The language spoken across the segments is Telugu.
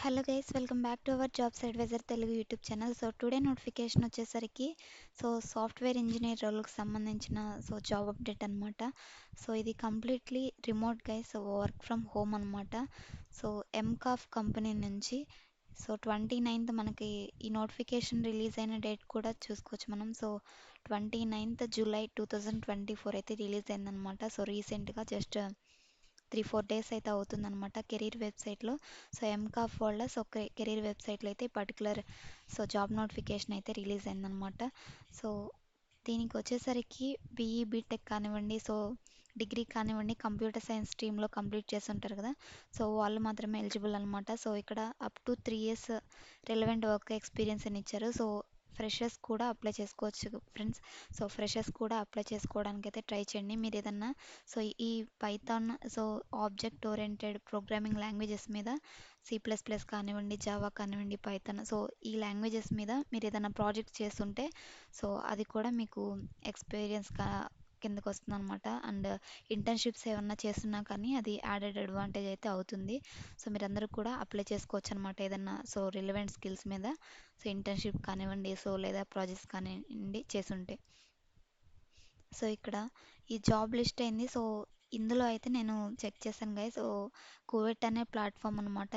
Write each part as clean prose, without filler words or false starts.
Hello guys, welcome back to our jobs advisor Telugu YouTube channel. So today notification వచ్చేసరికి సాఫ్ట్వేర్ ఇంజనీర్ రోల్కి సంబంధించిన జాబ్ అప్డేట్ అనమాట. సో ఇది completely remote guys, work from home అనమాట. సో ఎంకాఫ్ కంపెనీ నుంచి 29th మనకి ఈ నోటిఫికేషన్ రిలీజ్ అయిన డేట్ కూడా చూసుకోవచ్చు మనం. 29th జూలై 2024 అయితే రిలీజ్ అయిందనమాట. సో రీసెంట్గా జస్ట్ 3-4 డేస్ అయితే అవుతుందన్నమాట కెరీర్ వెబ్సైట్లో. ఎంకాఫ్ వాళ్ళ కెరీర్ వెబ్సైట్లో అయితే ఈ పర్టికులర్ జాబ్ నోటిఫికేషన్ అయితే రిలీజ్ అయిందనమాట. సో దీనికి వచ్చేసరికి బీఈ బీటెక్ కానివ్వండి, డిగ్రీ కానివ్వండి, కంప్యూటర్ సైన్స్ స్ట్రీమ్లో కంప్లీట్ చేసి ఉంటారు కదా, సో వాళ్ళు మాత్రమే ఎలిజిబుల్ అనమాట. సో ఇక్కడ up to 3 years relevant work experience అని ఇచ్చారు. సో ఫ్రెషర్స్ కూడా అప్లై చేసుకోవచ్చు ఫ్రెండ్స్. ఫ్రెషర్స్ కూడా అప్లై చేసుకోవడానికి అయితే ట్రై చేయండి. మీరు ఏదన్నా ఈ Python, object oriented programming languages మీద C++ కానివ్వండి, జావా కానివ్వండి, పైథాన్, ఈ లాంగ్వేజెస్ మీద మీరు ఏదైనా ప్రాజెక్ట్ చేస్తుంటే అది కూడా మీకు ఎక్స్పీరియన్స్ కిందకు వస్తుంది అనమాట. అండ్ ఇంటర్న్షిప్స్ ఏమన్నా చేస్తున్నా కానీ అది యాడెడ్ అడ్వాంటేజ్ అయితే అవుతుంది. మీరందరూ కూడా అప్లై చేసుకోవచ్చు అనమాట ఏదన్నా రిలవెంట్ స్కిల్స్ మీద ఇంటర్న్షిప్ కానివ్వండి, లేదా ప్రాజెక్ట్స్ కానివ్వండి చేసుంటే. ఇక్కడ ఈ జాబ్ లిస్ట్ అయింది. ఇందులో అయితే నేను చెక్ చేశాను గైస్. కువెట్ అనే ప్లాట్ఫామ్ అనమాట.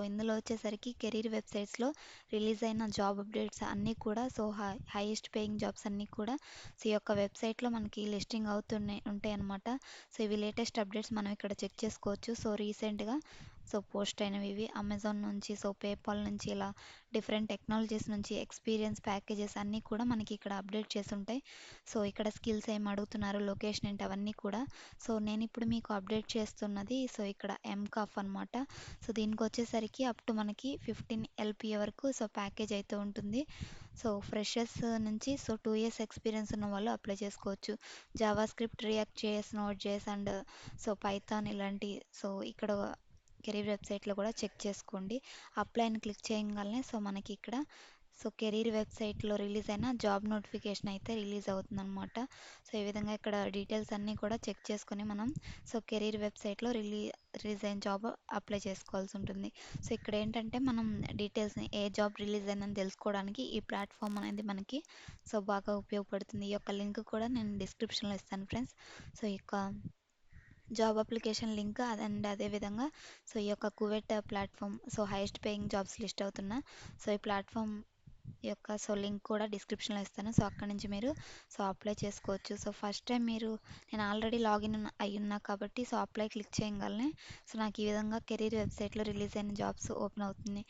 ఇందులో వచ్చేసరికి కెరీర్ వెబ్సైట్స్లో రిలీజ్ అయిన జాబ్ అప్డేట్స్ అన్నీ కూడా హైయెస్ట్ పేయింగ్ జాబ్స్ అన్నీ కూడా ఈ యొక్క వెబ్సైట్లో మనకి లిస్టింగ్ ఉంటాయి అనమాట. ఇవి లేటెస్ట్ అప్డేట్స్ మనం ఇక్కడ చెక్ చేసుకోవచ్చు. రీసెంట్గా పోస్ట్ అయినవి ఇవి అమెజాన్ నుంచి, పేపాల్ నుంచి, ఇలా డిఫరెంట్ టెక్నాలజీస్ నుంచి ఎక్స్పీరియన్స్ ప్యాకేజెస్ అన్నీ కూడా మనకి ఇక్కడ అప్డేట్ చేసి ఉంటాయి. ఇక్కడ స్కిల్స్ ఏం అడుగుతున్నారు, లొకేషన్ ఏంటి, అవన్నీ కూడా. నేను ఇప్పుడు మీకు అప్డేట్ చేస్తున్నది ఇక్కడ ఎంకాఫ్ అనమాట. దీనికి వచ్చేసరికి అప్ టు మనకి 15 LPA వరకు ప్యాకేజ్ అయితే ఉంటుంది. ఫ్రెషర్స్ నుంచి 2 years ఎక్స్పీరియన్స్ ఉన్న వాళ్ళు అప్లై చేసుకోవచ్చు. Java script, react JS, note JS and Python ఇలాంటి ఇక్కడ కెరీర్ వెబ్సైట్లో కూడా చెక్ చేసుకోండి. అప్లై అని క్లిక్ చేయగానే మనకి ఇక్కడ కెరీర్ వెబ్సైట్లో రిలీజ్ అయిన జాబ్ నోటిఫికేషన్ అయితే రిలీజ్ అవుతుందన్నమాట. ఈ విధంగా ఇక్కడ డీటెయిల్స్ అన్నీ కూడా చెక్ చేసుకొని మనం కెరీర్ వెబ్సైట్లో రిలీజ్ అయిన జాబ్ అప్లై చేసుకోవాల్సి ఉంటుంది. ఇక్కడ ఏంటంటే మనం డీటెయిల్స్ని ఏ జాబ్ రిలీజ్ అయిందని తెలుసుకోవడానికి ఈ ప్లాట్ఫామ్ అనేది మనకి బాగా ఉపయోగపడుతుంది. ఈ యొక్క లింక్ కూడా నేను డిస్క్రిప్షన్లో ఇస్తాను ఫ్రెండ్స్. ఈ యొక్క జాబ్ అప్లికేషన్ లింక్ అండ్ అదేవిధంగా ఈ యొక్క Cuvette platform highest paying jobs list అవుతున్న ఈ ప్లాట్ఫామ్ యొక్క లింక్ కూడా డిస్క్రిప్షన్లో ఇస్తాను. అక్కడ నుంచి మీరు అప్లై చేసుకోవచ్చు. ఫస్ట్ టైం నేను ఆల్రెడీ లాగిన్ అయి ఉన్నా కాబట్టి అప్లై క్లిక్ చేయగానే నాకు ఈ విధంగా కెరీర్ వెబ్సైట్లో రిలీజ్ అయిన జాబ్స్ ఓపెన్ అవుతుంది.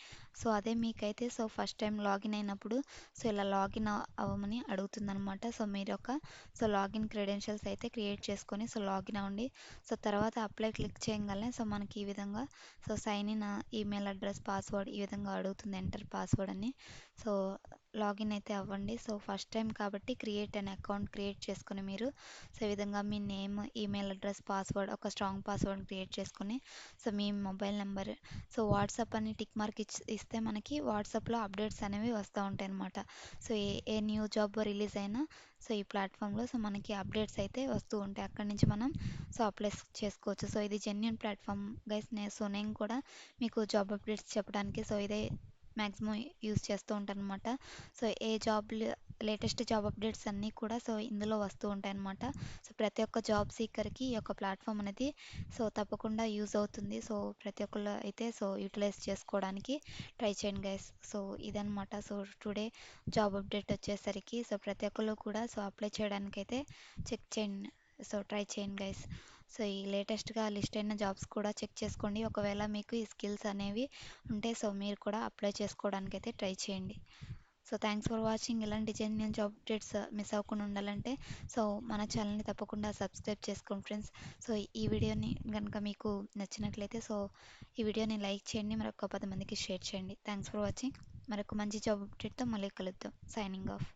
అదే మీకైతే ఫస్ట్ టైం లాగిన్ అయినప్పుడు ఇలా లాగిన్ అవ్వమని అడుగుతుంది అనమాట. మీరు ఒక లాగిన్ క్రెడెన్షియల్స్ అయితే క్రియేట్ చేసుకొని లాగిన్ అవ్వండి. తర్వాత అప్లై క్లిక్ చేయగానే మనకి ఈ విధంగా sign in, email address, password ఈ విధంగా అడుగుతుంది, ఎంటర్ పాస్వర్డ్ అని. లాగిన్ అయితే అవ్వండి. ఫస్ట్ టైం కాబట్టి క్రియేట్ అనే అకౌంట్ క్రియేట్ చేసుకుని మీరు ఈ విధంగా మీ నేమ్, ఈమెయిల్ అడ్రస్, పాస్వర్డ్, ఒక స్ట్రాంగ్ పాస్వర్డ్ క్రియేట్ చేసుకుని మీ మొబైల్ నెంబర్, వాట్సాప్ అని టిక్ మార్క్ ఇస్తే మనకి వాట్సాప్లో అప్డేట్స్ అనేవి వస్తూ ఉంటాయి అన్నమాట. ఏ న్యూ జాబ్ రిలీజ్ అయినా ఈ ప్లాట్ఫామ్లో మనకి అప్డేట్స్ అయితే వస్తూ ఉంటాయి. అక్కడి నుంచి మనం అప్లై చేసుకోవచ్చు. ఇది జెన్యూన్ ప్లాట్ఫామ్ గైస్. నేను కూడా మీకు జాబ్ అప్డేట్స్ చెప్పడానికి ఇదే మ్యాక్సిమం యూస్ చేస్తూ ఉంటాను అనమాట. ఏ జాబ్ లేటెస్ట్ జాబ్ అప్డేట్స్ అన్నీ కూడా ఇందులో వస్తూ ఉంటాయి అనమాట. ప్రతి ఒక్క జాబ్ సీకర్కి ఈ యొక్క ప్లాట్ఫామ్ అనేది తప్పకుండా యూజ్ అవుతుంది. ప్రతి ఒక్కళ్ళు అయితే యూటిలైజ్ చేసుకోవడానికి ట్రై చేయండి గైస్. ఇదనమాట టుడే జాబ్ అప్డేట్ వచ్చేసరికి ప్రతి ఒక్కళ్ళు కూడా అప్లై చేయడానికి అయితే చెక్ చేయండి, ట్రై చేయండి గైస్. ఈ లేటెస్ట్గా లిస్ట్ అయిన జాబ్స్ కూడా చెక్ చేసుకోండి. ఒకవేళ మీకు ఈ స్కిల్స్ అనేవి ఉంటే మీరు కూడా అప్లై చేసుకోవడానికి అయితే ట్రై చేయండి. Thanks for watching. ఇలాంటి జెన్యూన్ జాబ్ అప్డేట్స్ మిస్ అవ్వకుండా ఉండాలంటే మన ఛానల్ని తప్పకుండా సబ్స్క్రైబ్ చేసుకోండి ఫ్రెండ్స్. ఈ వీడియోని కనుక మీకు నచ్చినట్లయితే ఈ వీడియోని లైక్ చేయండి, మరొక 10 మందికి షేర్ చేయండి. Thanks for watching. మరొక మంచి జాబ్ అప్డేట్తో మళ్ళీ కలుద్దాం. Signing off.